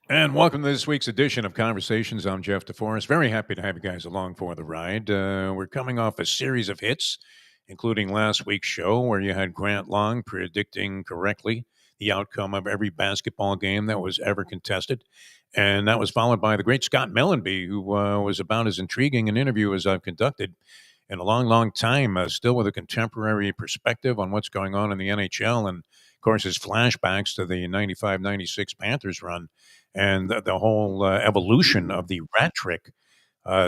And welcome to this week's edition of Conversations. I'm Jeff DeForrest. Very happy to have you guys along for the ride. We're coming off a series of hits, including last week's show where you had Grant Long predicting correctly the outcome of every basketball game that was ever contested. And that was followed by the great Scott Mellenby, who was about as intriguing an interview as I've conducted in a long, long time, still with a contemporary perspective on what's going on in the NHL. And of course, his flashbacks to the 95-96 Panthers run and the whole evolution of the rat trick.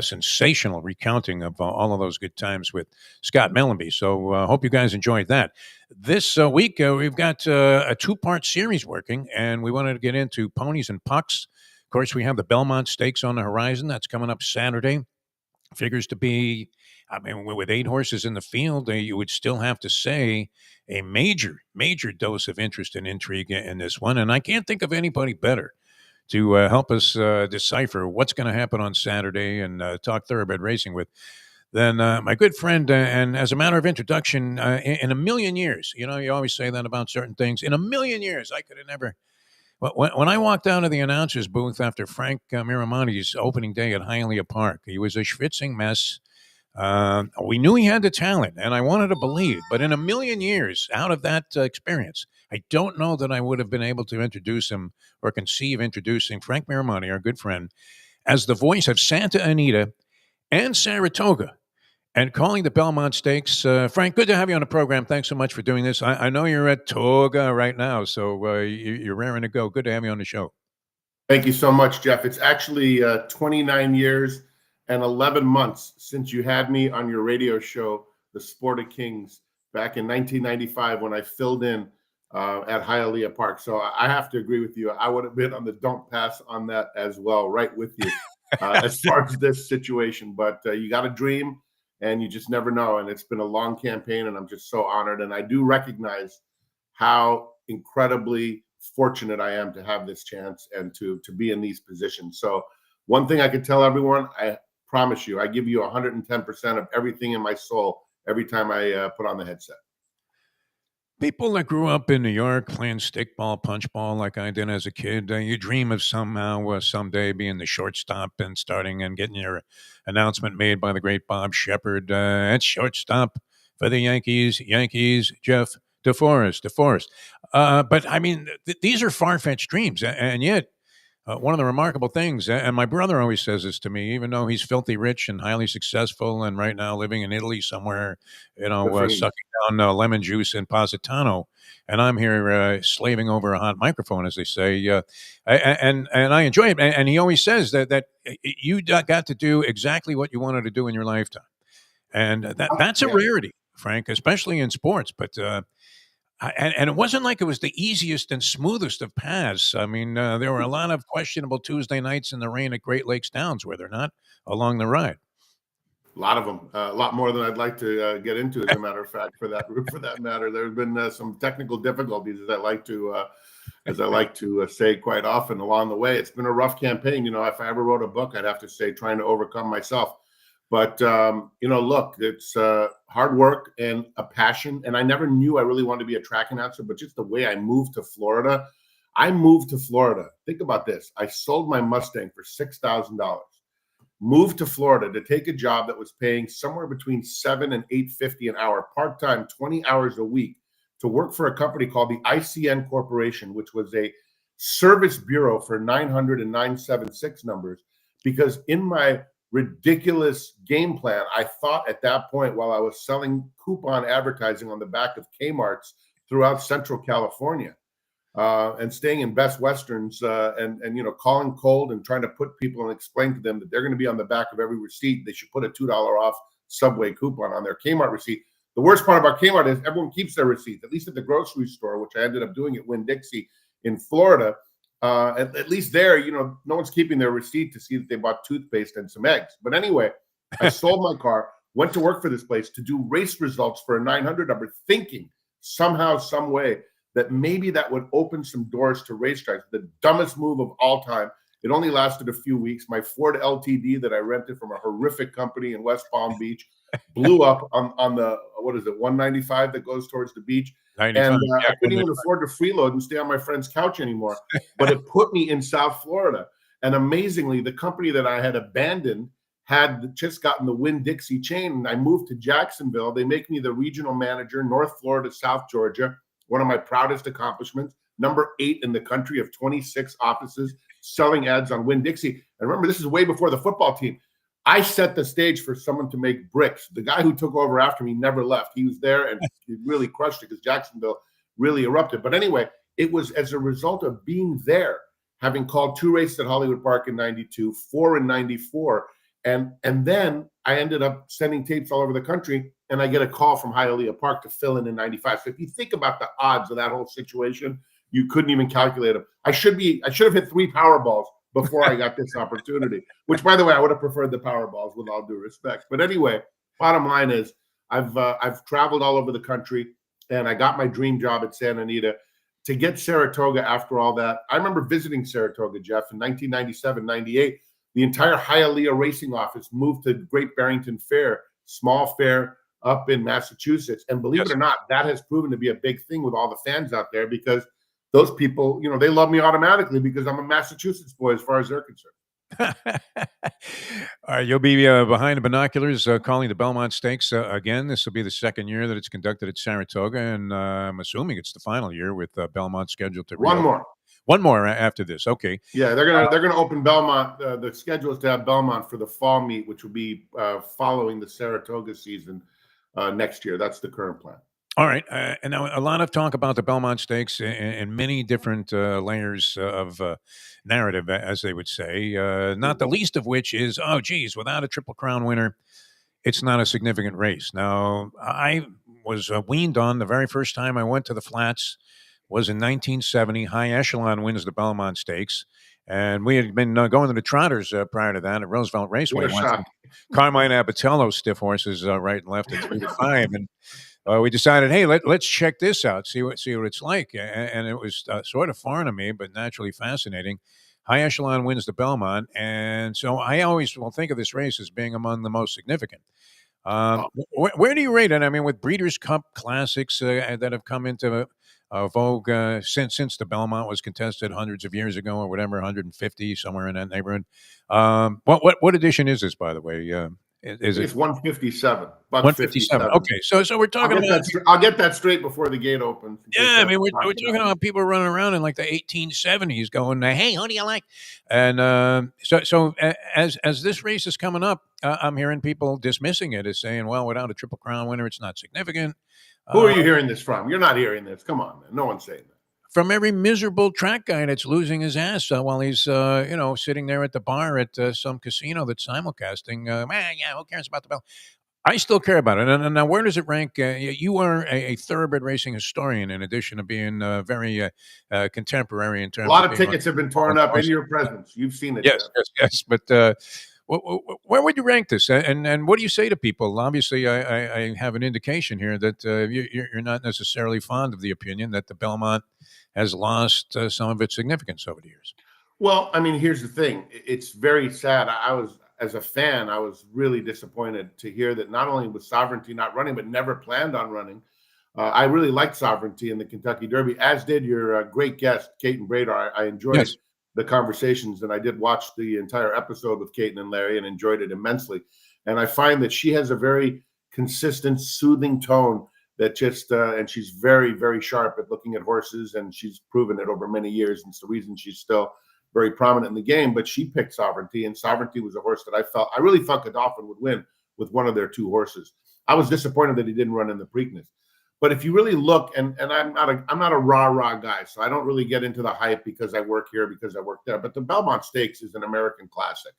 Sensational recounting of all of those good times with Scott Mellenby. So hope you guys enjoyed that. This week, we've got a two-part series working, and we wanted to get into ponies and pucks. Of course, we have the Belmont Stakes on the horizon. That's coming up Saturday. Figures to be, I mean, with 8 horses in the field, you would still have to say a major, major dose of interest and intrigue in this one. And I can't think of anybody better to help us decipher what's going to happen on Saturday and talk thoroughbred racing with than my good friend. And as a matter of introduction, in a million years, you know, you always say that about certain things. In a million years, I could have never. When I walked out of the announcer's booth after Frank Mirahmadi's opening day at Hialeah Park, he was a schwitzing mess. We knew he had the talent, and I wanted to believe. But in a million years, out of that experience, I don't know that I would have been able to introduce him or conceive introducing Frank Mirahmadi, our good friend, as the voice of Santa Anita and Saratoga and calling the Belmont Stakes. Frank, good to have you on the program. Thanks so much for doing this. I know you're at Toga right now, so you're raring to go. Good to have you on the show. Thank you so much, Jeff. It's actually 29 years and 11 months since you had me on your radio show, The Sport of Kings, back in 1995 when I filled in at Hialeah Park. So I have to agree with you. I would have been on the don't pass on that as well, right with you, as far as this situation. But you got to dream, and you just never know. And it's been a long campaign, and I'm just so honored. And I do recognize how incredibly fortunate I am to have this chance and to be in these positions. So one thing I could tell everyone, I promise you, I give you 110% of everything in my soul every time I put on the headset. People that grew up in New York playing stickball, punchball like I did as a kid, you dream of somehow someday being the shortstop and starting and getting your announcement made by the great Bob Shepard. At shortstop for the Yankees, Jeff DeForrest. But I mean, these are far-fetched dreams, and yet one of the remarkable things, and my brother always says this to me, even though he's filthy rich and highly successful, and right now living in Italy somewhere, you know, sucking down lemon juice in Positano, and I'm here slaving over a hot microphone, as they say. And I enjoy it. And he always says that you got to do exactly what you wanted to do in your lifetime, and that's a rarity, Frank, especially in sports. But and it wasn't like it was the easiest and smoothest of paths. I mean, there were a lot of questionable Tuesday nights in the rain at Great Lakes Downs, were there not, along the ride? A lot of them, a lot more than I'd like to get into, as a matter of fact. For that matter, there have been some technical difficulties, as I like to say quite often along the way. It's been a rough campaign. You know, if I ever wrote a book, I'd have to say trying to overcome myself. But, you know, look, it's hard work and a passion. And I never knew I really wanted to be a track announcer, but just the way I moved to Florida. Think about this. I sold my Mustang for $6,000, moved to Florida to take a job that was paying somewhere between $7 and $8.50 an hour, part-time, 20 hours a week, to work for a company called the ICN Corporation, which was a service bureau for 900 and 976 numbers, because in my ridiculous game plan, I thought at that point, while I was selling coupon advertising on the back of Kmart's throughout Central California, and staying in Best Westerns, and you know, calling cold and trying to put people and explain to them that they're going to be on the back of every receipt. They should put a $2 off Subway coupon on their Kmart receipt. The worst part about Kmart is everyone keeps their receipts, at least at the grocery store, which I ended up doing at Winn-Dixie in Florida. At least there, you know, no one's keeping their receipt to see that they bought toothpaste and some eggs. But anyway, I sold my car, went to work for this place to do race results for a 900 number, thinking somehow, some way that maybe that would open some doors to racetracks. The dumbest move of all time. It only lasted a few weeks. My Ford LTD that I rented from a horrific company in West Palm Beach blew up on the, what is it, 195 that goes towards the beach. 95. And Yeah, I couldn't even afford to freeload and stay on my friend's couch anymore. But it put me in South Florida. And amazingly, the company that I had abandoned had just gotten the Winn-Dixie chain. And I moved to Jacksonville. They make me the regional manager, North Florida, South Georgia. One of my proudest accomplishments. Number 8 in the country of 26 offices selling ads on Winn-Dixie. And remember, this is way before the football team. I set the stage for someone to make bricks. The guy who took over after me never left. He was there and he really crushed it because Jacksonville really erupted. But anyway, it was as a result of being there, having called 2 races at Hollywood Park in 92, 4 in 94. And then I ended up sending tapes all over the country, and I get a call from Hialeah Park to fill in 95. So if you think about the odds of that whole situation, you couldn't even calculate them. I should have hit 3 Powerballs before I got this opportunity, which, by the way, I would have preferred the Powerballs with all due respect. But anyway, bottom line is I've traveled all over the country, and I got my dream job at Santa Anita. To get Saratoga after all that, I remember visiting Saratoga, Jeff, in 1997, 98. The entire Hialeah racing office moved to Great Barrington Fair, small fair up in Massachusetts. And believe it or not, that has proven to be a big thing with all the fans out there, because those people, they love me automatically because I'm a Massachusetts boy as far as they're concerned. All right, you'll be behind the binoculars calling the Belmont Stakes again. This will be the second year that it's conducted at Saratoga, and I'm assuming it's the final year with Belmont scheduled to reopen. One more after this. Okay. Yeah, they're gonna open Belmont. The schedule is to have Belmont for the fall meet, which will be following the Saratoga season next year. That's the current plan. All right. And now a lot of talk about the Belmont Stakes in many different layers of narrative, as they would say, not the least of which is, oh, geez, without a Triple Crown winner, it's not a significant race. Now, I was weaned on the very first time I went to the Flats was in 1970. High Echelon wins the Belmont Stakes. And we had been going to the Trotters prior to that at Roosevelt Raceway. Carmine Abatello stiff horses right and left at 3 to 5. And we decided, hey, let's check this out, see what it's like. And it was sort of foreign to me, but naturally fascinating. High Echelon wins the Belmont. And so I always will think of this race as being among the most significant. Where do you rate it? I mean, with Breeders' Cup Classics that have come into vogue since the Belmont was contested hundreds of years ago or whatever, 150, somewhere in that neighborhood. What edition is this, by the way? It's 157. 157. Okay, so we're talking about. I'll get that straight before the gate opens. Yeah, I mean we're talking about people running around in like the 1870s, going, "Hey, who do you like?" And so as this race is coming up, I'm hearing people dismissing it as saying, "Well, without a Triple Crown winner, it's not significant." Who are you hearing this from? You're not hearing this. Come on, man. No one's saying that. From every miserable track guy that's losing his ass while he's, sitting there at the bar at some casino that's simulcasting. Man, yeah, who cares about the bell? I still care about it. And now, where does it rank? You are a thoroughbid racing historian, in addition to being very contemporary in terms. A lot of tickets have been torn up in your presence. You've seen it. Yes. But where would you rank this? And what do you say to people? Obviously, I have an indication here that you're not necessarily fond of the opinion that the Belmont has lost some of its significance over the years. Well, I mean, here's the thing. It's very sad. As a fan, I was really disappointed to hear that not only was Sovereignty not running, but never planned on running. I really liked Sovereignty in the Kentucky Derby, as did your great guest, Kate and Bradar. I enjoyed the conversations, and I did watch the entire episode with Kate and Larry and enjoyed it immensely. And I find that she has a very consistent, soothing tone that just, and she's very, very sharp at looking at horses, and she's proven it over many years. And it's the reason she's still very prominent in the game. But she picked Sovereignty, and Sovereignty was a horse that I really felt Godolphin would win with one of their 2 horses. I was disappointed that he didn't run in the Preakness. But if you really look, and I'm not a rah guy, so I don't really get into the hype because I work here, because I work there. But the Belmont Stakes is an American classic,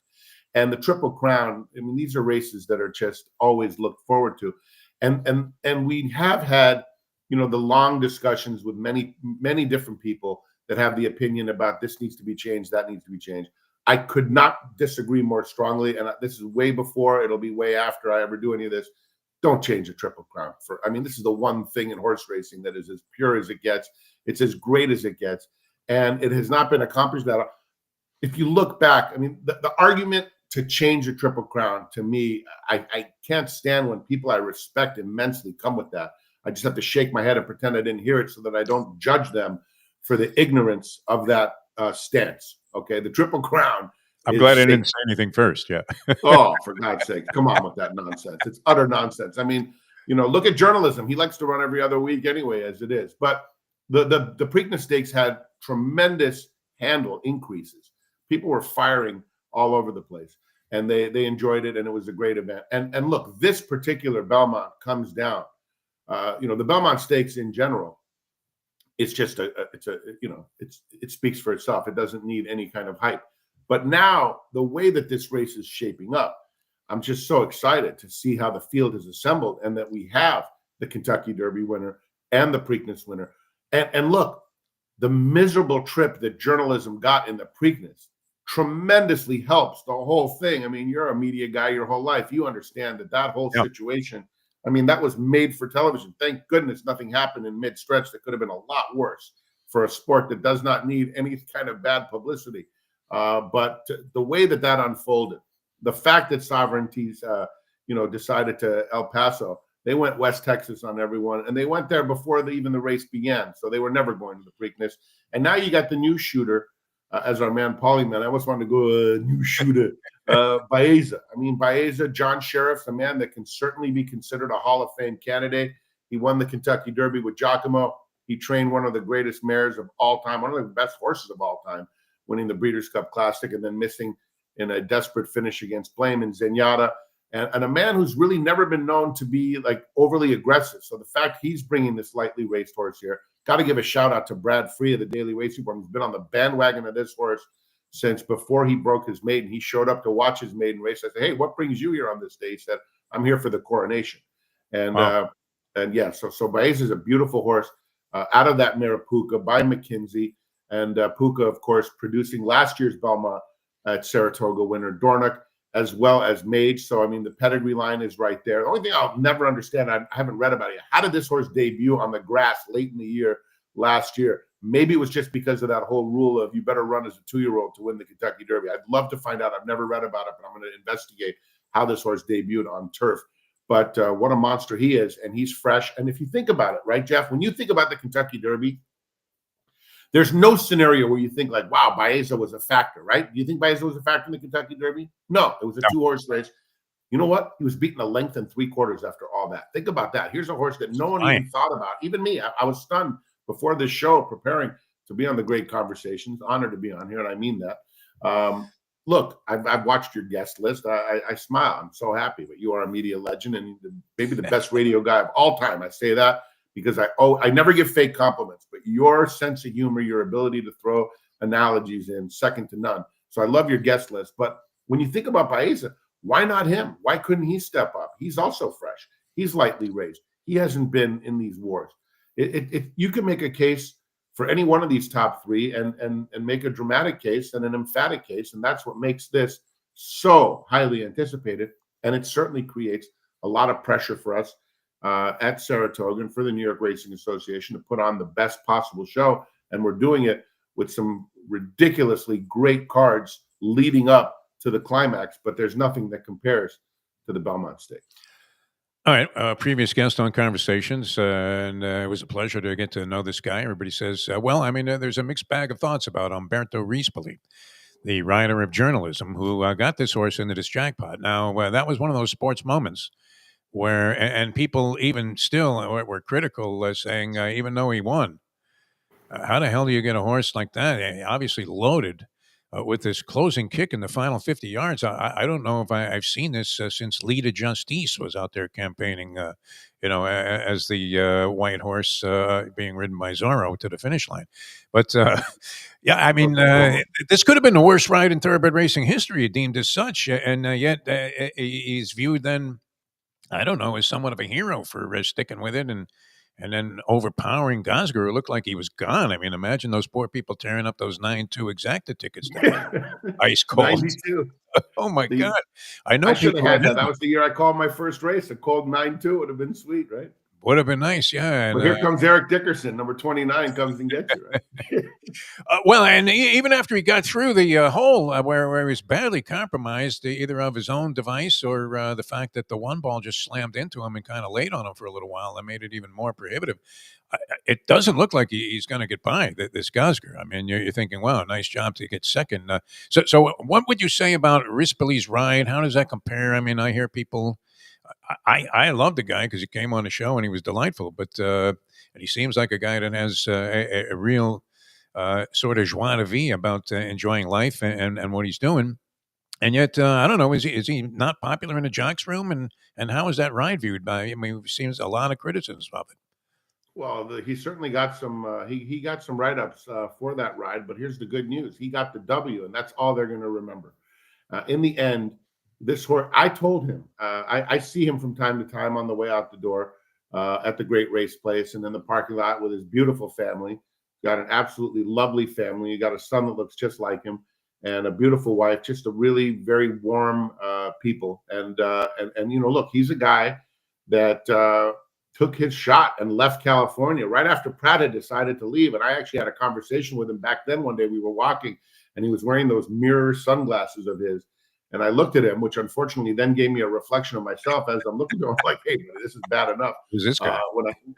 and the Triple Crown. I mean, these are races that are just always looked forward to, and we have had, the long discussions with many different people that have the opinion about this needs to be changed, that needs to be changed. I could not disagree more strongly, and this is way before, it'll be way after I ever do any of this. Don't change a Triple Crown. This is the one thing in horse racing that is as pure as it gets. It's as great as it gets. And it has not been accomplished that. If you look back, I mean, the argument to change the Triple Crown, to me, I can't stand when people I respect immensely come with that. I just have to shake my head and pretend I didn't hear it so that I don't judge them for the ignorance of that stance. Okay, the Triple Crown. I'm glad I didn't say anything first. Yeah. Oh, for God's sake, come on with that nonsense. It's utter nonsense. I mean, look at journalism. He likes to run every other week anyway, as it is. But the Preakness Stakes had tremendous handle increases. People were firing all over the place, and they enjoyed it, and it was a great event. And look, this particular Belmont comes down. The Belmont Stakes in general, it's just it speaks for itself. It doesn't need any kind of hype. But now the way that this race is shaping up, I'm just so excited to see how the field is assembled, and that we have the Kentucky Derby winner and the Preakness winner. And look, the miserable trip that journalism got in the Preakness tremendously helps the whole thing. I mean, you're a media guy your whole life. You understand that whole situation, I mean, that was made for television. Thank goodness nothing happened in mid-stretch that could have been a lot worse for a sport that does not need any kind of bad publicity. But the way that unfolded, the fact that Sovereignty's, decided to El Paso, they went West Texas on everyone, and they went there before even the race began. So they were never going to the Preakness. And now you got the new shooter, as our man Paulie man. I always wanted to go new shooter, Baeza. I mean, Baeza, John Sheriff's a man that can certainly be considered a Hall of Fame candidate. He won the Kentucky Derby with Giacomo. He trained one of the greatest mares of all time, one of the best horses of all time, winning the Breeders' Cup Classic and then missing in a desperate finish against Blame and Zenyatta, and a man who's really never been known to be like overly aggressive. So the fact he's bringing this lightly raced horse here, got to give a shout out to Brad Free of the Daily Racing Form. He's been on the bandwagon of this horse since before he broke his maiden. He showed up to watch his maiden race. I said, "Hey, what brings you here on this day?" He said, "I'm here for the coronation." And wow. So Baez is a beautiful horse out of that mare Puka by McKinsey. And Puka, of course, producing last year's Belmont at Saratoga winner Dornoch, as well as Mage. So, I mean, the pedigree line is right there. The only thing I'll never understand, I haven't read about it yet, how did this horse debut on the grass late in the year last year? Maybe it was just because of that whole rule of you better run as a 2-year-old to win the Kentucky Derby. I'd love to find out. I've never read about it, but I'm going to investigate how this horse debuted on turf. But what a monster he is, and he's fresh. And if you think about it, right, Jeff, when you think about the Kentucky Derby, there's no scenario where you think like, wow, Baeza was a factor, right? Do you think Baeza was a factor in the Kentucky Derby? No, it was a 2-horse race. You know what? He was beaten a length and 3/4 after all that. Think about that. Here's a horse that no one even thought about. Even me, I was stunned before this show, preparing to be on the Great Conversations. Honored to be on here, and I mean that. Look, I've watched your guest list. I smile. I'm so happy. But you are a media legend and maybe the best radio guy of all time. I say that because I never give fake compliments, but your sense of humor, your ability to throw analogies in, second to none. So I love your guest list. But when you think about Baeza, why not him? Why couldn't he step up? He's also fresh. He's lightly raised. He hasn't been in these wars. You can make a case for any one of these top three and make a dramatic case and an emphatic case, and that's what makes this so highly anticipated. And it certainly creates a lot of pressure for us at Saratoga and for the New York Racing Association to put on the best possible show. And we're doing it with some ridiculously great cards leading up to the climax, but there's nothing that compares to the Belmont Stakes. All right, previous guest on Conversations, and it was a pleasure to get to know this guy. Everybody says, there's a mixed bag of thoughts about Umberto Rispoli, the writer of journalism, who got this horse into this jackpot. Now, that was one of those sports moments where, and people even still were critical, saying, even though he won, how the hell do you get a horse like that? Obviously loaded. With this closing kick in the final 50 yards, I don't know if I've seen this since Lita Justice was out there campaigning, as the white horse being ridden by Zorro to the finish line. But, this could have been the worst ride in thoroughbred racing history, deemed as such. And yet he's viewed then, I don't know, as somewhat of a hero for sticking with it and then overpowering Gosger, who looked like he was gone. I mean, imagine those poor people tearing up those 9-2 exacta tickets. Ice cold. 92. Oh, my God. I know I should have had that. That was the year I called my first race. A cold 9-2 would have been sweet, right? Would have been nice, yeah. But And here comes Eric Dickerson, number 29, comes and gets you, right? well, and even after he got through the hole where he was badly compromised, either of his own device or the fact that the one ball just slammed into him and kind of laid on him for a little while, that made it even more prohibitive. It doesn't look like he's going to get by this Gosger. I mean, you're thinking, wow, nice job to get second. So what would you say about Rispoli's ride? How does that compare? I mean, I hear people. I love the guy because he came on the show and he was delightful, but and he seems like a guy that has a real sort of joie de vivre about enjoying life and what he's doing. And yet, I don't know, is he not popular in the jocks room? And how is that ride viewed by? I mean, it seems a lot of criticisms of it. Well, he certainly got some. He got some write ups for that ride. But here's the good news: he got the W, and that's all they're going to remember. In the end, this horse. I told him. I see him from time to time on the way out the door at the Great Race Place, and in the parking lot with his beautiful family. Got an absolutely lovely family. You got a son that looks just like him, and a beautiful wife. Just a really very warm people. And look, he's a guy that took his shot and left California right after Pratt had decided to leave. And I actually had a conversation with him back then. One day we were walking, and he was wearing those mirror sunglasses of his. And I looked at him, which unfortunately then gave me a reflection of myself as I'm looking at him. I'm like, hey, this is bad enough. Who's this guy?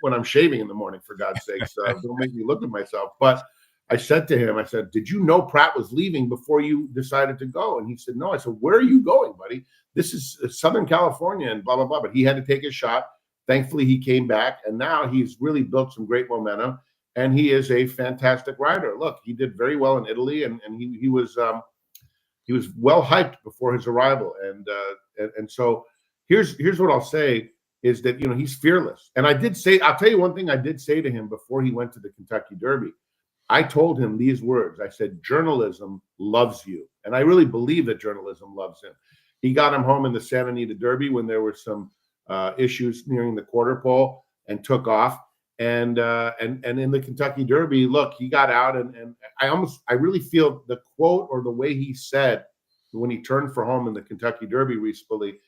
When I'm shaving in the morning, for God's sakes, don't make me look at myself. But I said to him, I said, did you know Pratt was leaving before you decided to go? And he said, no. I said, where are you going, buddy? This is Southern California and blah, blah, blah. But he had to take his shot. Thankfully, he came back, and now he's really built some great momentum, and he is a fantastic rider. Look, he did very well in Italy, and he was well hyped before his arrival, and so here's what I'll say is that he's fearless. And I'll tell you one thing I did say to him before he went to the Kentucky Derby. I told him these words. I said, journalism loves you, and I really believe that journalism loves him. He got him home in the Santa Anita Derby when there were some issues nearing the quarter pole and took off. And in the Kentucky Derby, look, he got out, and I really feel the quote or the way he said when he turned for home in the Kentucky Derby recently,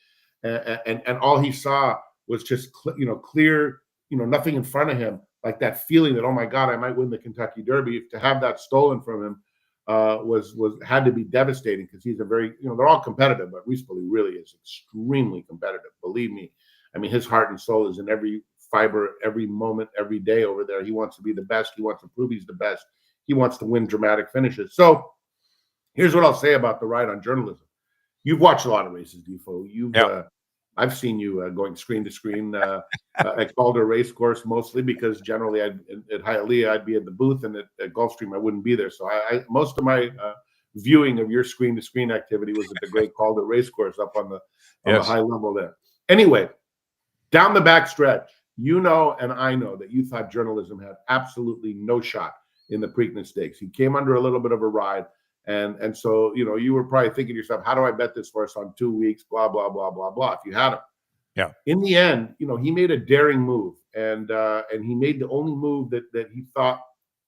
and all he saw was just clear, nothing in front of him, like that feeling that, oh my God, I might win the Kentucky Derby. To have that stolen from him had to be devastating, because he's a very, they're all competitive, but Rispoli really is extremely competitive. Believe me. I mean, his heart and soul is in every fiber, every moment, every day over there. He wants to be the best. He wants to prove he's the best. He wants to win dramatic finishes. So here's what I'll say about the ride on journalism. You've watched a lot of races, Defo. I've seen you going screen to screen at Calder Race Course, mostly because generally at Hialeah I'd be at the booth, and at Gulfstream I wouldn't be there. So most of my viewing of your screen to screen activity was at the Great Calder Race Course up on the high level there. Anyway, down the back stretch, and I know that you thought journalism had absolutely no shot in the Preakness Stakes. He came under a little bit of a ride, and so you were probably thinking to yourself, how do I bet this horse on 2 weeks? Blah blah blah blah blah. If you had him, yeah. In the end, he made a daring move, and he made the only move that he thought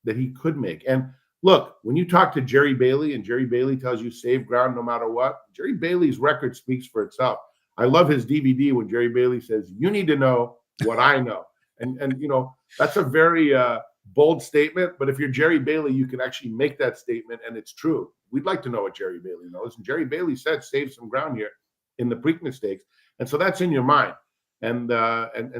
that he could make. And look, when you talk to Jerry Bailey, and Jerry Bailey tells you save ground no matter what, Jerry Bailey's record speaks for itself. I love his DVD when Jerry Bailey says, you need to know what I know. And that's a very bold statement. But if you're Jerry Bailey, you can actually make that statement, and it's true. We'd like to know what Jerry Bailey knows. And Jerry Bailey said, save some ground here in the Preakness Stakes. And so that's in your mind. And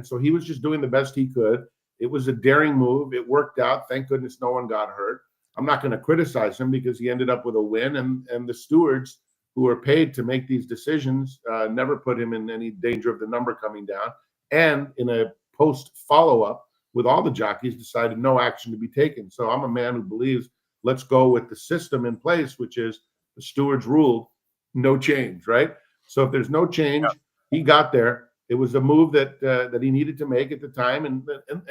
so he was just doing the best he could. It was a daring move. It worked out. Thank goodness no one got hurt. I'm not going to criticize him because he ended up with a win. And the stewards who are paid to make these decisions never put him in any danger of the number coming down. And in a post follow-up with all the jockeys, decided no action to be taken. So I'm a man who believes let's go with the system in place, which is the stewards ruled no change, right? So if there's no change, he got there. It was a move that he needed to make at the time. And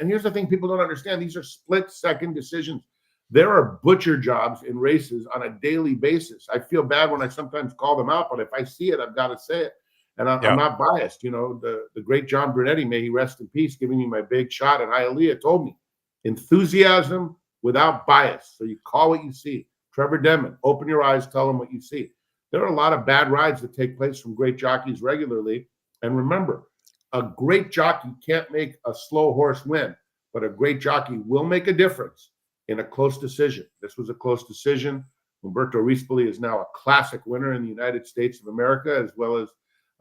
here's the thing people don't understand. These are split-second decisions. There are butcher jobs in races on a daily basis. I feel bad when I sometimes call them out, but if I see it, I've got to say it. And I'm not biased. The great John Brunetti, may he rest in peace, giving me my big shot at Hialeah, told me, enthusiasm without bias. So you call what you see. Trevor Denman, open your eyes, tell them what you see. There are a lot of bad rides that take place from great jockeys regularly. And remember, a great jockey can't make a slow horse win, but a great jockey will make a difference in a close decision. This was a close decision. Umberto Rispoli is now a classic winner in the United States of America, as well as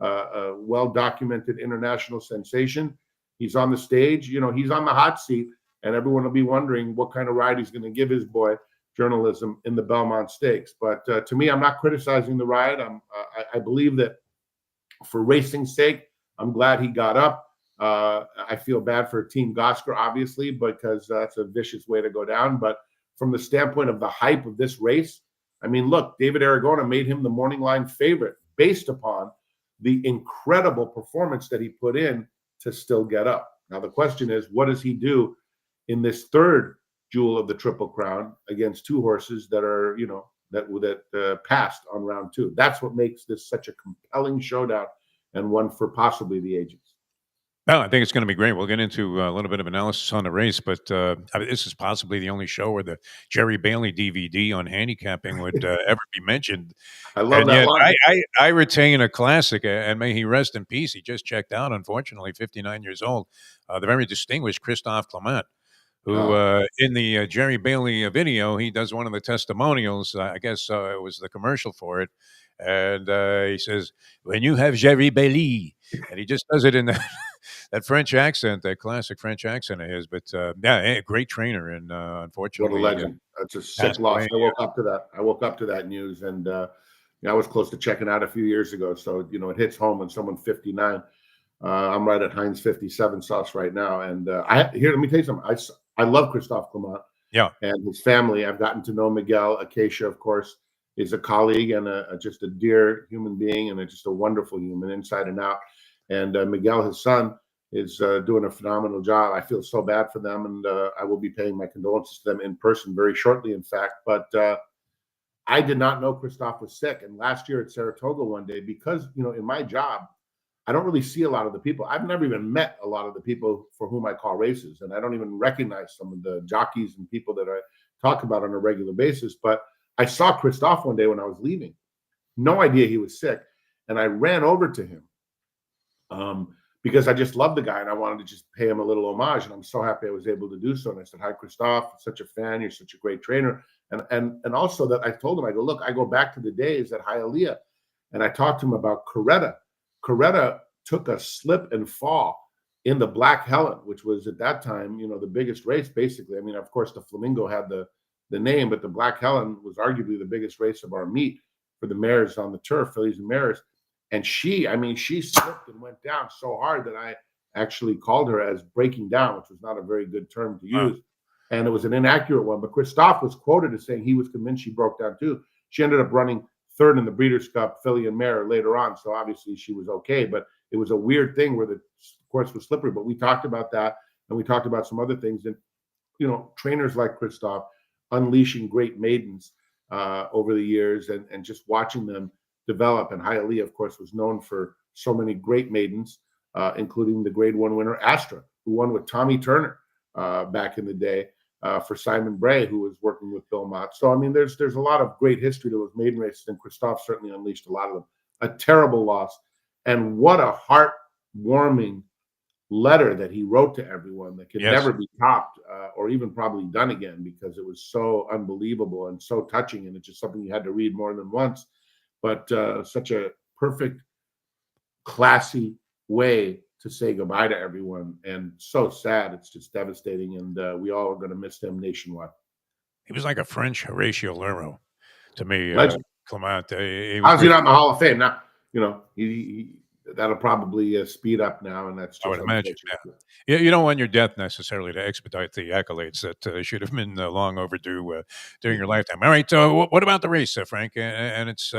a well-documented international sensation. He's on the stage, he's on the hot seat, and everyone will be wondering what kind of ride he's going to give his boy journalism in the Belmont Stakes. But to me, I'm not criticizing the ride. I believe that for racing's sake, I'm glad he got up. I feel bad for Team Gosker, obviously, because that's a vicious way to go down. But from the standpoint of the hype of this race, I mean, look, David Aragona made him the morning line favorite based upon the incredible performance that he put in to still get up. Now, the question is, what does he do in this third jewel of the Triple Crown against two horses that are, that passed on round two? That's what makes this such a compelling showdown, and one for possibly the ages. Well, I think it's going to be great. We'll get into a little bit of analysis on the race, but this is possibly the only show where the Jerry Bailey DVD on handicapping would ever be mentioned. I love And that yet, line. I retain a classic, and may he rest in peace. He just checked out, unfortunately, 59 years old. The very distinguished Christophe Clement, who in the Jerry Bailey video, he does one of the testimonials. I guess it was the commercial for it. And he says, "When you have Jerry Bailey," and he just does it in that French accent, that classic French accent of his. But a great trainer, and unfortunately, what a legend. That's a sick loss. I woke up to that. I woke up to that news, and I was close to checking out a few years ago. So it hits home when someone's 59. I'm right at Heinz 57 sauce right now, and let me tell you something. I love Christophe Clement. Yeah, and his family. I've gotten to know Miguel. Acacia, of course, is a colleague and just a dear human being, and just a wonderful human inside and out. And Miguel, his son, is doing a phenomenal job. I feel so bad for them, and I will be paying my condolences to them in person very shortly, in fact. But I did not know Christophe was sick. And last year at Saratoga one day, because, in my job, I don't really see a lot of the people. I've never even met a lot of the people for whom I call races, and I don't even recognize some of the jockeys and people that I talk about on a regular basis. But I saw Christophe one day when I was leaving. No idea he was sick. And I ran over to him because I just love the guy and I wanted to just pay him a little homage. And I'm so happy I was able to do so. And I said, "Hi, Christophe, such a fan. You're such a great trainer." And also that I told him, I go, "Look, I go back to the days at Hialeah." And I talked to him about Coretta. Coretta took a slip and fall in the Black Helen, which was at that time, the biggest race, basically. I mean, of course, the Flamingo had the name, but the Black Helen was arguably the biggest race of our meet for the mares on the turf, fillies and mares. And she slipped and went down so hard that I actually called her as breaking down, which was not a very good term to use. And it was an inaccurate one. But Christophe was quoted as saying he was convinced she broke down too. She ended up running third in the Breeders' Cup, filly and mare later on. So obviously she was okay. But it was a weird thing where the course was slippery. But we talked about that, and we talked about some other things. And, trainers like Christophe unleashing great maidens over the years and just watching them develop. And Hialeah, of course, was known for so many great maidens, including the Grade 1 winner Astra, who won with Tommy Turner back in the day for Simon Bray, who was working with Belmont. So, I mean, there's a lot of great history to those maiden races, and Christophe certainly unleashed a lot of them. A terrible loss. And what a heartwarming letter that he wrote to everyone that can never be topped or even probably done again, because it was so unbelievable and so touching, and it's just something you had to read more than once. But such a perfect, classy way to say goodbye to everyone, and so sad. It's just devastating, and we all are going to miss him nationwide. he was like a French Horatio Lero to me, Clement. How's he not in the Hall of Fame now? He that'll probably speed up now, and that's just. I would imagine. Yeah. You don't want your death necessarily to expedite the accolades that should have been long overdue during your lifetime. All right. What about the race, Frank? And it's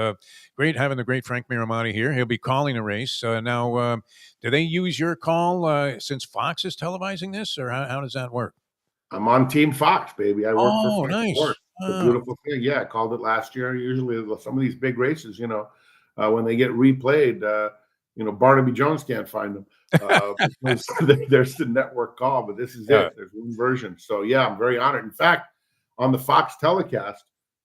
great having the great Frank Mirahmadi here. He'll be calling the race now. Do they use your call since Fox is televising this, or how does that work? I'm on Team Fox, baby. I work for Fox nice. Sports. It's a beautiful thing. Yeah, I called it last year. Usually, some of these big races, when they get replayed, Barnaby Jones can't find them. There's the network call, but this is it. There's one version. So, yeah, I'm very honored. In fact, on the Fox telecast,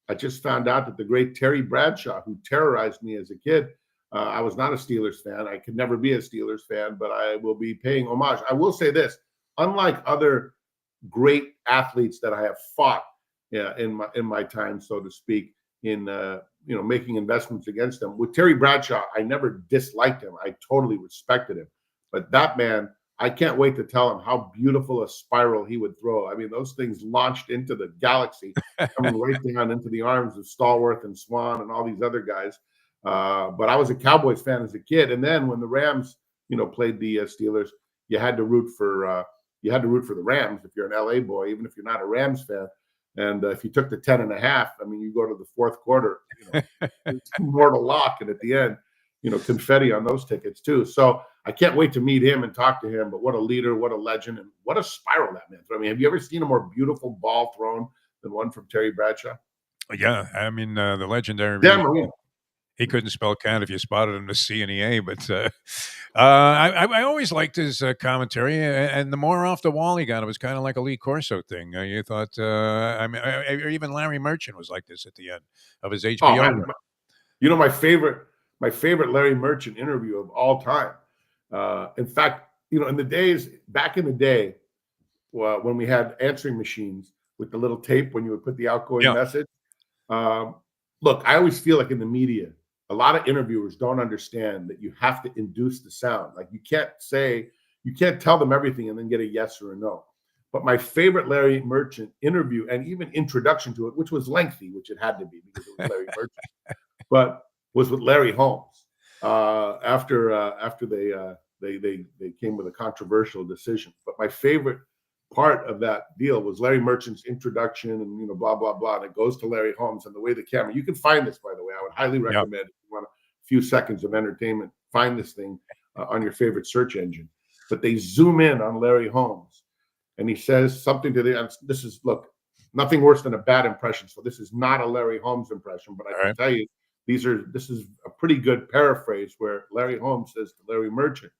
I just found out that the great Terry Bradshaw, who terrorized me as a kid, I was not a Steelers fan. I could never be a Steelers fan, but I will be paying homage. I will say this: unlike other great athletes that I have fought in my time, so to speak, in making investments against them, with Terry Bradshaw, I never disliked him. I totally respected him. But that man, I can't wait to tell him how beautiful a spiral he would throw. I mean, those things launched into the galaxy, coming right down into the arms of Stallworth and Swan and all these other guys. But I was a Cowboys fan as a kid, and then when the Rams, played the Steelers, you had to root for the Rams if you're an LA boy, even if you're not a Rams fan. And if you took the 10.5, I mean, you go to the fourth quarter, it's mortal lock, and at the end, confetti on those tickets too. So I can't wait to meet him and talk to him. But what a leader, what a legend, and what a spiral that man. I mean, have you ever seen a more beautiful ball thrown than one from Terry Bradshaw? Yeah, I mean, the legendary. He couldn't spell cat if you spotted him to C and E A, but I always liked his commentary, and the more off the wall he got, it was kind of like a Lee Corso thing. You thought, or even Larry Merchant was like this at the end of his HBO. My favorite Larry Merchant interview of all time. In fact, in the days back in the day, when we had answering machines with the little tape when you would put the outgoing message. Look, I always feel like in the media, a lot of interviewers don't understand that you have to induce the sound. Like you can't tell them everything and then get a yes or a no. But my favorite Larry Merchant interview and even introduction to it, which was lengthy, which it had to be because it was Larry Merchant, but was with Larry Holmes after they came with a controversial decision. But my favorite part of that deal was Larry Merchant's introduction and blah blah blah, and it goes to Larry Holmes and the way the camera. You can find this, by the way. I would highly recommend if you want a few seconds of entertainment, find this thing on your favorite search engine. But they zoom in on Larry Holmes, and he says something to the. This is nothing worse than a bad impression. So this is not a Larry Holmes impression, but I can tell you this is a pretty good paraphrase where Larry Holmes says to Larry Merchant,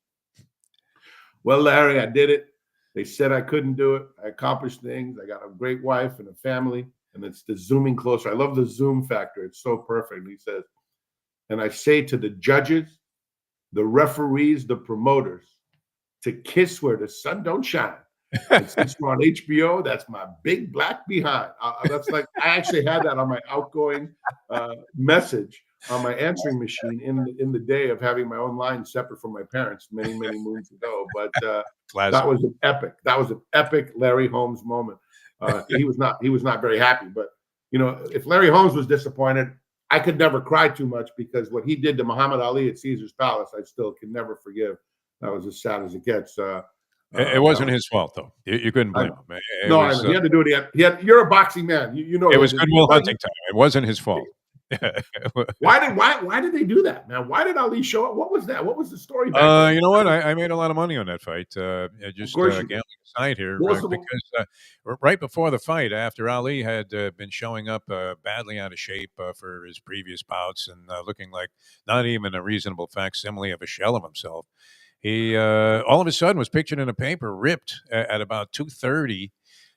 "Well, Larry, I did it. They said I couldn't do it. I accomplished things. I got a great wife and a family." And it's the zooming closer. I love the zoom factor. It's so perfect. He says, "And I say to the judges, the referees, the promoters, to kiss where the sun don't shine. And since we're on HBO, that's my big black behind." That's like, I actually had that on my outgoing message on my answering machine in the day of having my own line separate from my parents many moons ago. But that was an epic Larry Holmes moment. He was not very happy, but if Larry Holmes was disappointed, I could never cry too much because what he did to Muhammad Ali at Caesar's Palace, I still can never forgive. That was as sad as it gets. It wasn't his fault, though. You couldn't blame him. He had to do it. You're a boxing man. You know it was Goodwill Hunting time. It wasn't his fault. Why did they do that, man? Why did Ali show up? What was that? What was the story back then? You know what? I made a lot of money on that fight. Just gambling aside here, because right before the fight, after Ali had been showing up badly out of shape for his previous bouts and looking like not even a reasonable facsimile of a shell of himself, he all of a sudden was pictured in a paper, ripped at about 2:30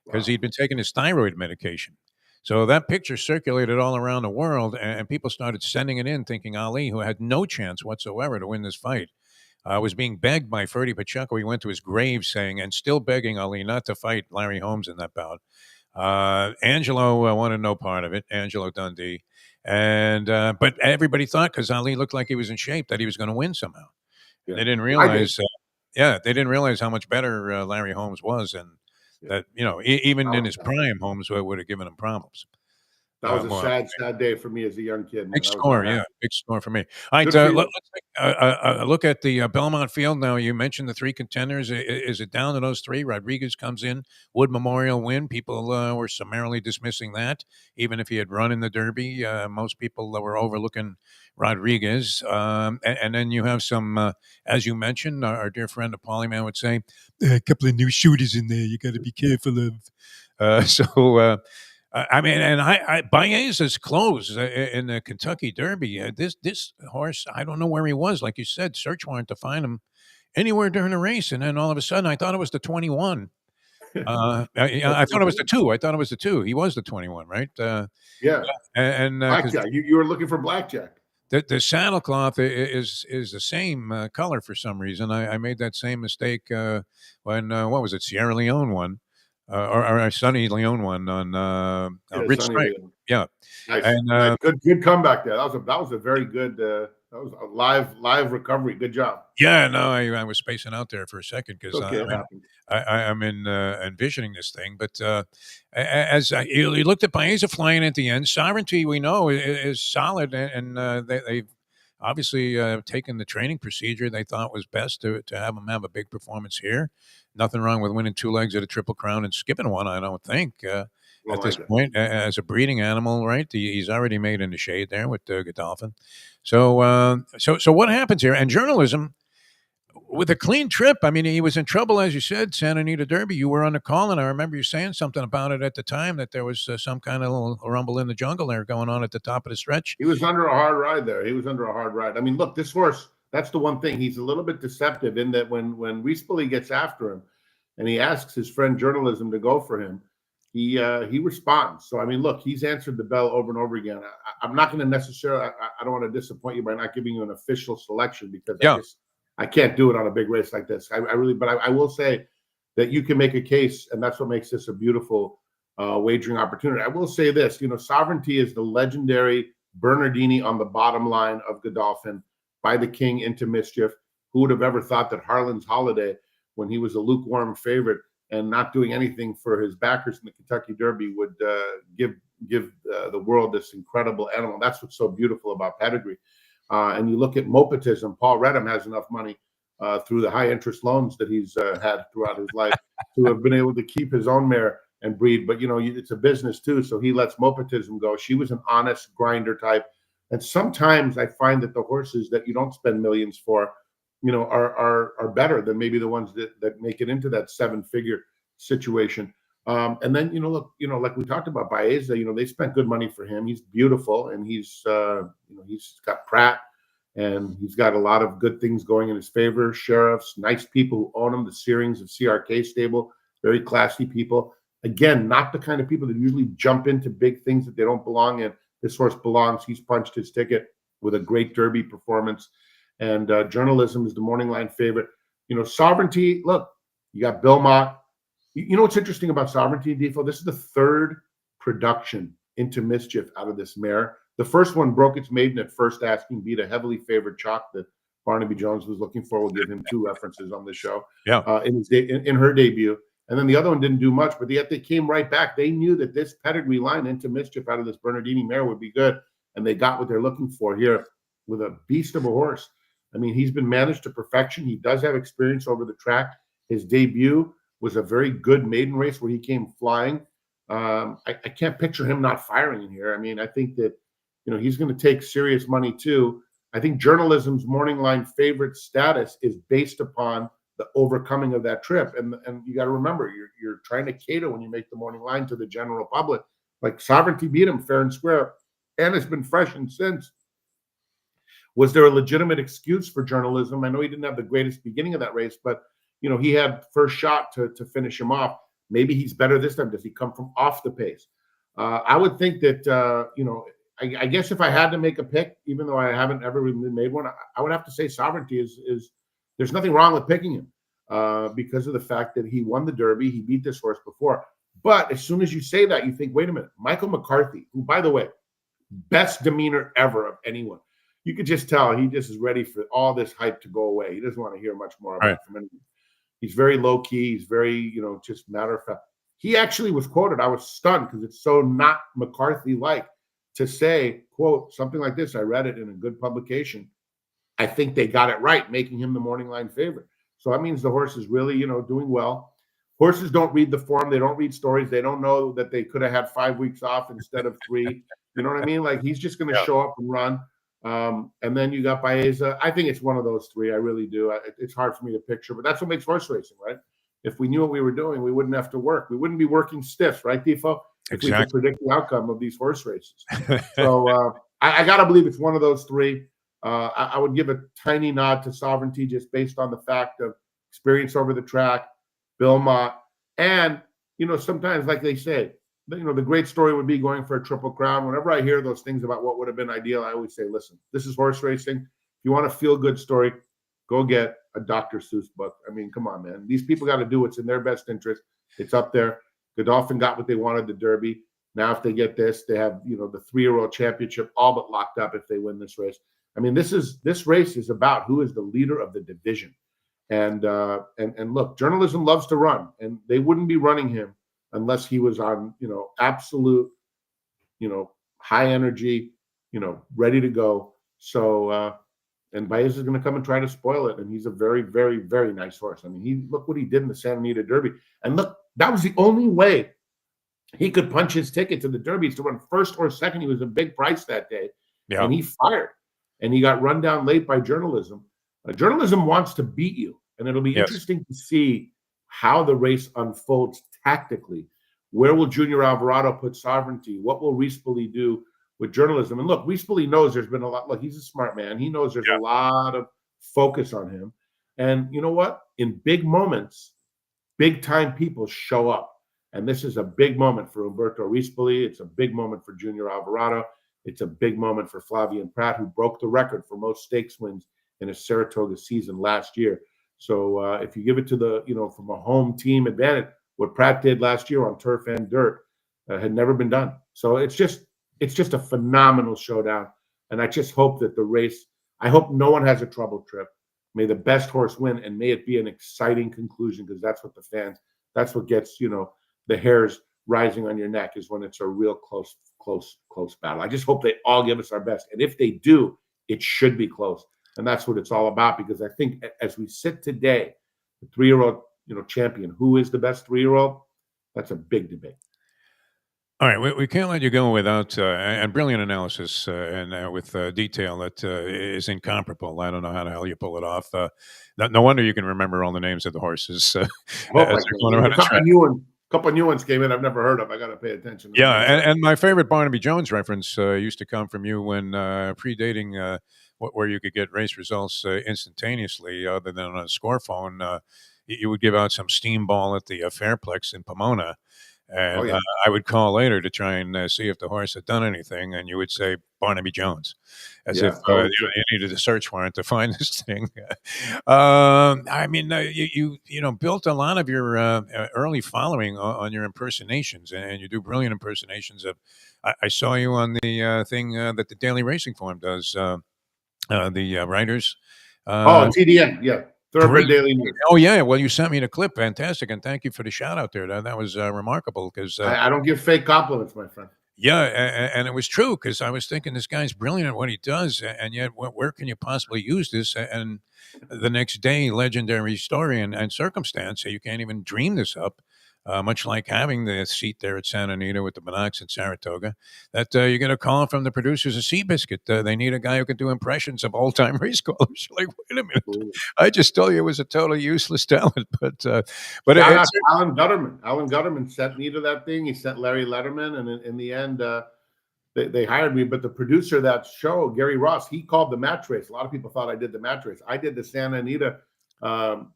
because he'd been taking his thyroid medication. So that picture circulated all around the world, and people started sending it in, thinking Ali, who had no chance whatsoever to win this fight, was being begged by Ferdy Pacheco. He went to his grave saying, and still begging Ali not to fight Larry Holmes in that bout. Angelo wanted no part of it, Angelo Dundee. And but everybody thought, because Ali looked like he was in shape, that he was going to win somehow. Yeah. They didn't realize, they didn't realize how much better Larry Holmes was, and that even in his prime, Holmes would have given him problems. That was a sad day for me as a young kid. Big score for me. All right, let's take a look at the Belmont field now. You mentioned the three contenders. Is it down to those three? Rodriguez comes in, Wood Memorial win. People were summarily dismissing that, even if he had run in the Derby. Most people were overlooking Rodriguez. And then you have some, as you mentioned, our dear friend, the Polyman would say, a couple of new shooters in there you got to be careful of. I mean, and Baeza's close in the Kentucky Derby. This horse, I don't know where he was. Like you said, search warrant to find him anywhere during the race, and then all of a sudden, I thought it was the 21. I thought it was the 2. He was the 21, right? Yeah. And Blackjack. You were looking for Blackjack. The saddlecloth is the same color for some reason. I made that same mistake when what was it, Sierra Leone won, or Sunny Leone won on Yeah, Rich Sonny Stripe. Leon. Yeah, Nice, and nice, good comeback there. That was a very good. That was a live recovery. Good job. yeah, no, I was spacing out there for a second It's because okay. It happens. I'm in envisioning this thing. But as you looked at Baeza flying at the end, Sovereignty we know is solid, and they've obviously taken the training procedure they thought was best to have him have a big performance here. Nothing wrong with winning 2 legs at a Triple Crown and skipping one, I don't think. Don't At this like it. point, as a breeding animal, right? He's already made in the shade there with Godolphin. So, so what happens here? And journalism with a clean trip. I mean, he was in trouble, as you said, Santa Anita Derby. You were on the call, and I remember you saying something about it at the time that there was some kind of little rumble in the jungle there going on at the top of the stretch. He was under a hard ride there. He was under a hard ride. I mean, look, this horse. That's the one thing. He's a little bit deceptive in that when Rispoli gets after him, and he asks his friend journalism to go for him, he responds. So I mean, look, he's answered the bell over and over again. I'm not going to necessarily. I don't want to disappoint you by not giving you an official selection because Yeah, I can't do it on a big race like this. I really, but I will say that you can make a case, and that's what makes this a beautiful wagering opportunity. I will say this: Sovereignty is the legendary Bernardini on the bottom line of Godolphin by the King into Mischief. Who would have ever thought that Harlan's Holiday, when he was a lukewarm favorite and not doing anything for his backers in the Kentucky Derby, would give the world this incredible animal? That's what's so beautiful about pedigree. And you look at mopetism. Paul Redham has enough money through the high interest loans that he's had throughout his life to have been able to keep his own mare and breed. But it's a business too, so he lets mopetism go. She was an honest grinder type, and sometimes I find that the horses that you don't spend millions for, are better than maybe the ones that make it into that 7-figure situation. And then look, like we talked about Baeza, they spent good money for him. He's beautiful, and he's got Pratt, and he's got a lot of good things going in his favor. Sheriffs, nice people who own him. The Searings of CRK stable, very classy people. Again, not the kind of people that usually jump into big things that they don't belong in. This horse belongs. He's punched his ticket with a great Derby performance. And journalism is the morning line favorite. Sovereignty, look, you got Belmont. You know what's interesting about Sovereignty, Defo? This is the third production into Mischief out of this mare. The first one broke its maiden at first asking, beat a heavily favored chalk that Barnaby Jones was looking for. We'll give him 2 references on the show. yeah. In her debut. And then the other one didn't do much, but yet they came right back. They knew that this pedigree line into Mischief out of this Bernardini mare would be good, and they got what they're looking for here with a beast of a horse. I mean, he's been managed to perfection. He does have experience over the track. His debut was a very good maiden race where he came flying. I can't picture him not firing in here. I mean, I think that he's going to take serious money too. I think journalism's morning line favorite status is based upon the overcoming of that trip. And you got to remember, you're trying to cater when you make the morning line to the general public. Like Sovereignty beat him fair and square, and it's been freshened since. Was there a legitimate excuse for journalism? I know he didn't have the greatest beginning of that race, but he had first shot to finish him off. Maybe he's better this time. Does he come from off the pace? I would think that I guess if I had to make a pick, even though I haven't ever really made one, I would have to say Sovereignty is there's nothing wrong with picking him because of the fact that he won the Derby. He beat this horse before. But as soon as you say that, you think, wait a minute, Michael McCarthy, who, by the way, best demeanor ever of anyone. You could just tell he just is ready for all this hype to go away. He doesn't want to hear much more about it from anyone. He's very low key. He's very, just matter of fact. He actually was quoted. I was stunned because it's so not McCarthy-like to say, quote, something like this. I read it in a good publication. I think they got it right, making him the morning line favorite. So that means the horse is really, doing well. Horses don't read the form. They don't read stories. They don't know that they could have had 5 weeks off instead of 3. You know what I mean? Like, he's just going to show up and run. And then you got Baeza. I think it's one of those 3. I really do. It's hard for me to picture, but that's what makes horse racing, right? If we knew what we were doing, we wouldn't have to work. We wouldn't be working stiffs, right, Defo? If we could predict the outcome of these horse races. So I got to believe it's one of those 3. I would give a tiny nod to Sovereignty just based on the fact of experience over the track, Belmont, and sometimes, like they say, the great story would be going for a Triple Crown. Whenever I hear those things about what would have been ideal, I always say, listen, this is horse racing. If you want a feel-good story, go get a Dr. Seuss book. I mean, come on, man. These people got to do what's in their best interest. It's up there. Godolphin got what they wanted, the Derby. Now, if they get this, they have, the 3-year-old championship all but locked up if they win this race. I mean, this race is about who is the leader of the division. And look, journalism loves to run, and they wouldn't be running him unless he was on, absolute, high energy, ready to go. So, and Baez is going to come and try to spoil it. And he's a very, very, very nice horse. I mean, look what he did in the Santa Anita Derby. And look, that was the only way he could punch his ticket to the Derby to run first or second. He was a big price that day. Yeah. And he fired. And he got run down late by journalism. Journalism wants to beat you. And it'll be interesting to see how the race unfolds tactically. Where will Junior Alvarado put Sovereignty? What will Rispoli do with journalism? And look, Rispoli knows there's been a lot. Look, he's a smart man. He knows there's a lot of focus on him. And you know what? In big moments, big-time people show up. And this is a big moment for Umberto Rispoli. It's a big moment for Junior Alvarado. It's a big moment for Flavien Prat, who broke the record for most stakes wins in a Saratoga season last year. So if you give it to the, from a home team advantage, what Prat did last year on turf and dirt had never been done. So it's just a phenomenal showdown. And I just hope that the race, I hope no one has a trouble trip. May the best horse win, and may it be an exciting conclusion, because that's what the fans, that's what gets, the hairs rising on your neck, is when it's a real close battle. I just hope they all give us our best. And if they do, it should be close. And that's what it's all about, because I think as we sit today, the 3-year-old, champion, who is the best 3-year-old? That's a big debate. All right, we can't let you go without and brilliant analysis and with detail that is incomparable. I don't know how the hell you pull it off. No wonder you can remember all the names of the horses. A couple new ones came in I've never heard of. I got to pay attention. Yeah, and my favorite Barnaby Jones reference used to come from you when predating where you could get race results instantaneously, other than on a score phone. You would give out some steam ball at the Fairplex in Pomona. And I would call later to try and see if the horse had done anything, and you would say Barnaby Jones, as if you needed a search warrant to find this thing. I mean, you built a lot of your early following on your impersonations, and you do brilliant impersonations of. I saw you on the thing that the Daily Racing Form does, the writers. TDN, yeah. Thoroughbred Daily News. Oh, yeah. Well, you sent me the clip. Fantastic. And thank you for the shout out there. That was remarkable, because I don't give fake compliments, my friend. Yeah. And it was true, because I was thinking this guy's brilliant at what he does. And yet, where can you possibly use this? And the next day, legendary story and circumstance. You can't even dream this up. Much like having the seat there at Santa Anita with the Monox at Saratoga, that you get a call from the producers of Seabiscuit. They need a guy who can do impressions of old-time race callers. You're like, wait a minute, I just told you it was a totally useless talent. But Alan Gutterman. Alan Gutterman sent me to that thing. He sent Larry Letterman, and in the end, they hired me. But the producer of that show, Gary Ross, he called the match race. A lot of people thought I did the match race. I did the Santa Anita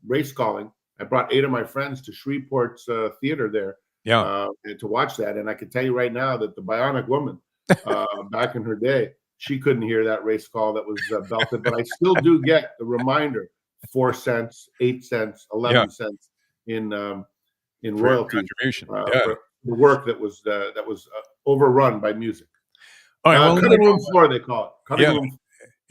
race calling. I brought 8 of my friends to Shreveport's theater there to watch that. And I can tell you right now that the Bionic Woman, back in her day, she couldn't hear that race call that was belted. But I still do get the reminder, 4 cents, 8 cents, 11 cents in royalties for the work that was overrun by music. All right, cutting room floor, they call it. Cutting room.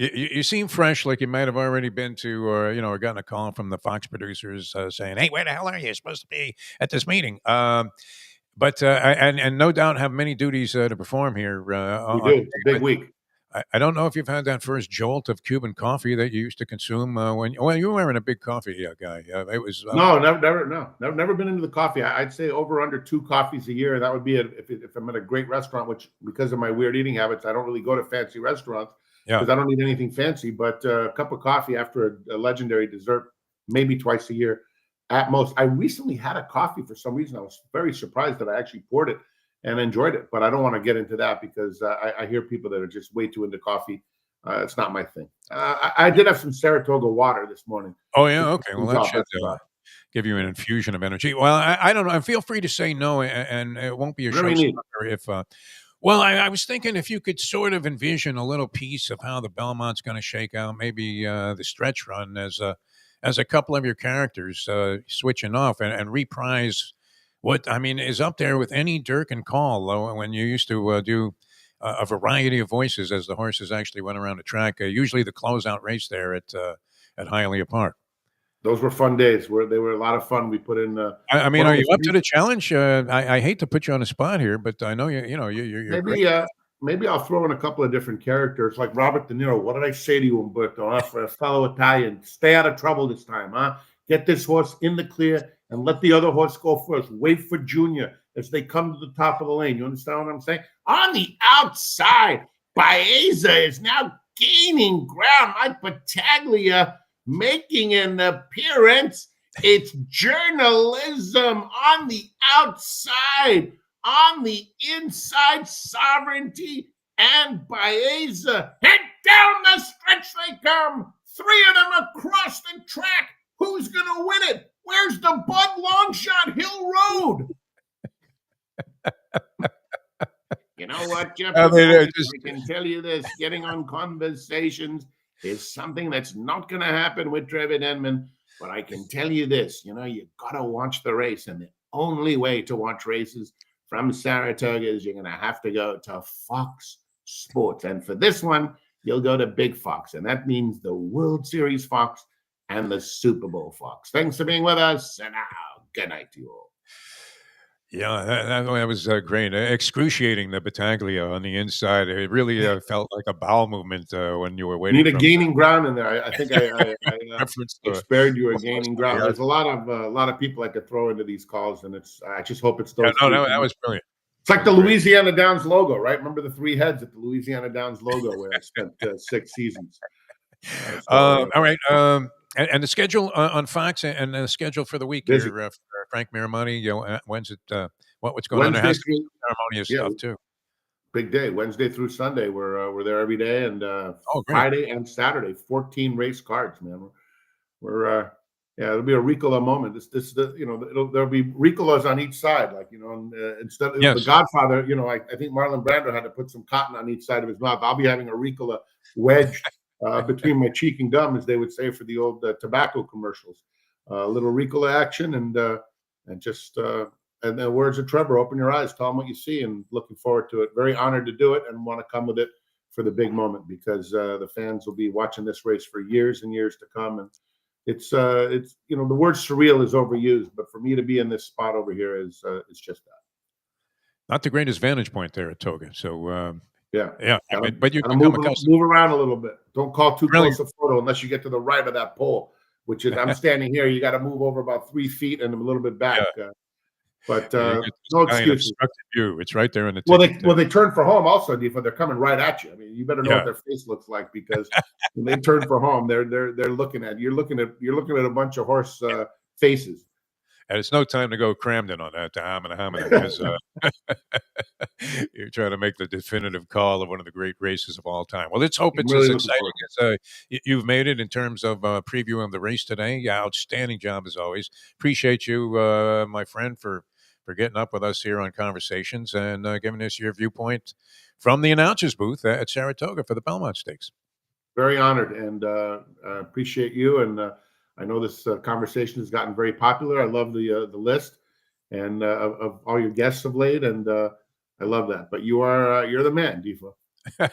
You seem fresh, like you might have already been to, or gotten a call from the Fox producers saying, "Hey, where the hell are you? You're supposed to be at this meeting." But and no doubt have many duties to perform here. We do. It's a big week. I don't know if you've had that first jolt of Cuban coffee that you used to consume when you weren't a big coffee guy. It was never been into the coffee. I'd say over under 2 coffees a year. That would be if I'm at a great restaurant, which because of my weird eating habits, I don't really go to fancy restaurants. Because I don't need anything fancy, but a cup of coffee after a legendary dessert, maybe twice a year at most. I recently had a coffee for some reason. I was very surprised that I actually poured it and enjoyed it, but I don't want to get into that because I hear people that are just way too into coffee. It's not my thing. I did have some Saratoga water this morning. Oh, yeah? Okay. Well, that should give you an infusion of energy. Well, I don't know. Feel free to say no, and it won't be a Very neat. showstopper if. Well, I was thinking if you could sort of envision a little piece of how the Belmont's going to shake out, maybe the stretch run as a couple of your characters switching off and reprise what I mean is up there with any Dirk and Call when you used to do a variety of voices as the horses actually went around the track. Usually the closeout race there at Hialeah Park. Those were fun days. They were a lot of fun. We put in. I mean, are you up to the challenge? I hate to put you on the spot here, but I know you're maybe maybe I'll throw in a couple of different characters like Robert De Niro. What did I say to you, Umberto? For a fellow Italian, stay out of trouble this time, huh? Get this horse in the clear and let the other horse go first. Wait for Junior as they come to the top of the lane. You understand what I'm saying? On the outside, Baeza is now gaining ground. My Battaglia making an appearance. It's journalism on the outside. On the inside, Sovereignty and Baeza. Head down the stretch they come. 3 of them across the track. Who's going to win it? Where's the Bud Longshot Hill Road? You know what, Jeff? I can tell you this. Getting on conversations is something that's not going to happen with Trevor Denman. But I can tell you this. You got to watch the race. And the only way to watch races from Saratoga is you're going to have to go to Fox Sports. And for this one, you'll go to Big Fox. And that means the World Series Fox and the Super Bowl Fox. Thanks for being with us. And now, good night to you all. Yeah, that was great. Excruciating, the Battaglia on the inside. It really felt like a bowel movement when you were waiting. Need a gaining ground in there. I think I spared you a gaining ground. There's a lot of people I could throw into these calls, and I just hope it's those. Yeah, that was brilliant. It's like the Louisiana Downs logo, right? Remember the 3 heads at the Louisiana Downs logo where I spent 6 seasons. All right. And the schedule on Fox and the schedule for the week here for Frank Mirahmadi. When's it? What's going on? There has to be ceremonious stuff too. Big day, Wednesday through Sunday. We're there every day, and Friday and Saturday, 14 race cards, man. We're it'll be a Ricola moment. There'll be Ricolas on each side, instead of the Godfather. I think Marlon Brando had to put some cotton on each side of his mouth. I'll be having a Ricola wedged between my cheek and gum, as they would say for the old tobacco commercials. Little Ricola action, and the words of Trevor, open your eyes, tell them what you see, and looking forward to it. Very honored to do it, and want to come with it for the big moment, because the fans will be watching this race for years and years to come. And it's the word surreal is overused, but for me to be in this spot over here is just that. Not the greatest vantage point there at Toga. So yeah. But you can move around a little bit. Don't call too close a photo unless you get to the right of that pole, which is I'm standing here. You got to move over about 3 feet and a little bit back. But no excuses. View. It's right there in the. Well, they turn for home also, Defa. They're coming right at you. I mean, you better know what their face looks like, because when they turn for home, they're looking at you. You're looking at a bunch of horse faces. And it's no time to go Cramden on that, because you're trying to make the definitive call of one of the great races of all time. Well, let's hope it's as exciting as you've made it in terms of previewing the race today. Yeah, outstanding job as always. Appreciate you, my friend, for getting up with us here on Conversations and giving us your viewpoint from the announcer's booth at Saratoga for the Belmont Stakes. Very honored, and appreciate you. And I know this conversation has gotten very popular. I love the list and of all your guests of late, and I love that. But you're the man, Defa. All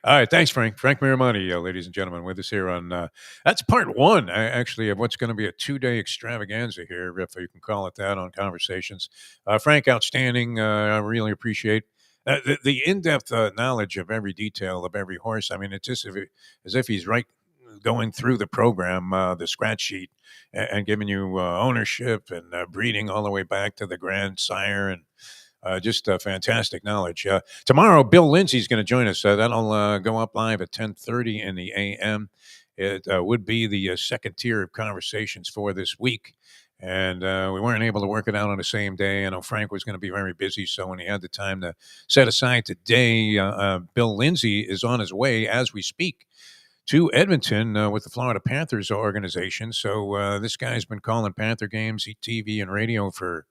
right, thanks, Frank. Frank Mirahmadi, ladies and gentlemen, with us here on that's part 1, actually, of what's going to be a 2-day extravaganza here, if you can call it that, on Conversations. Frank, outstanding. I really appreciate the in-depth knowledge of every detail of every horse. I mean, it's just as if he's going through the program, the scratch sheet, and giving you ownership and breeding all the way back to the grand sire, and just fantastic knowledge. Tomorrow, Bill Lindsay's going to join us. That'll go up live at 10:30 in the a.m. It would be the second tier of Conversations for this week. And we weren't able to work it out on the same day. I know Frank was going to be very busy, so when he had the time to set aside today, Bill Lindsay is on his way as we speak to Edmonton with the Florida Panthers organization. So this guy's been calling Panther games, TV, and radio for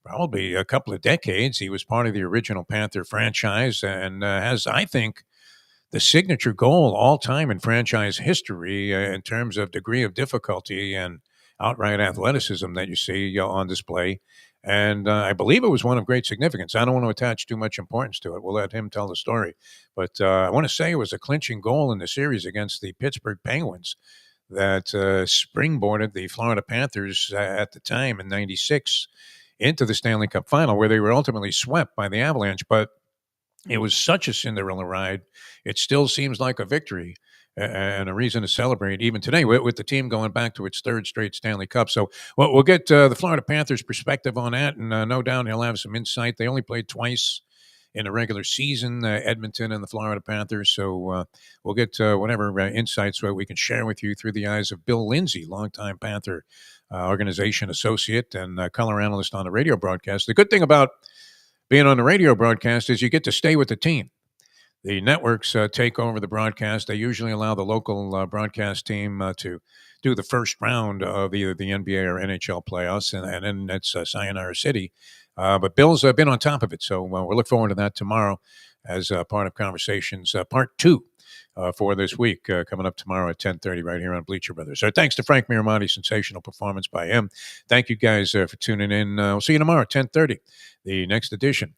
probably a couple of decades. He was part of the original Panther franchise and has, I think, the signature goal all time in franchise history in terms of degree of difficulty and outright athleticism that you see on display. And I believe it was one of great significance. I don't want to attach too much importance to it. We'll let him tell the story. But I want to say it was a clinching goal in the series against the Pittsburgh Penguins that springboarded the Florida Panthers at the time in '96 into the Stanley Cup final, where they were ultimately swept by the Avalanche. But it was such a Cinderella ride. It still seems like a victory and a reason to celebrate even today with the team going back to its third straight Stanley Cup. So we'll get the Florida Panthers' perspective on that, and no doubt he'll have some insight. They only played twice in the regular season, Edmonton and the Florida Panthers. So we'll get whatever insights we can share with you through the eyes of Bill Lindsay, longtime Panther organization associate and color analyst on the radio broadcast. The good thing about being on the radio broadcast is you get to stay with the team. The networks take over the broadcast. They usually allow the local broadcast team to do the first round of either the NBA or NHL playoffs, and then it's Sayonara City. But Bill's been on top of it, so we'll look forward to that tomorrow as part of Conversations Part 2 for this week, coming up tomorrow at 10:30 right here on Bleacher Brothers. So thanks to Frank Mirahmadi, sensational performance by him. Thank you guys for tuning in. We'll see you tomorrow at 10:30, the next edition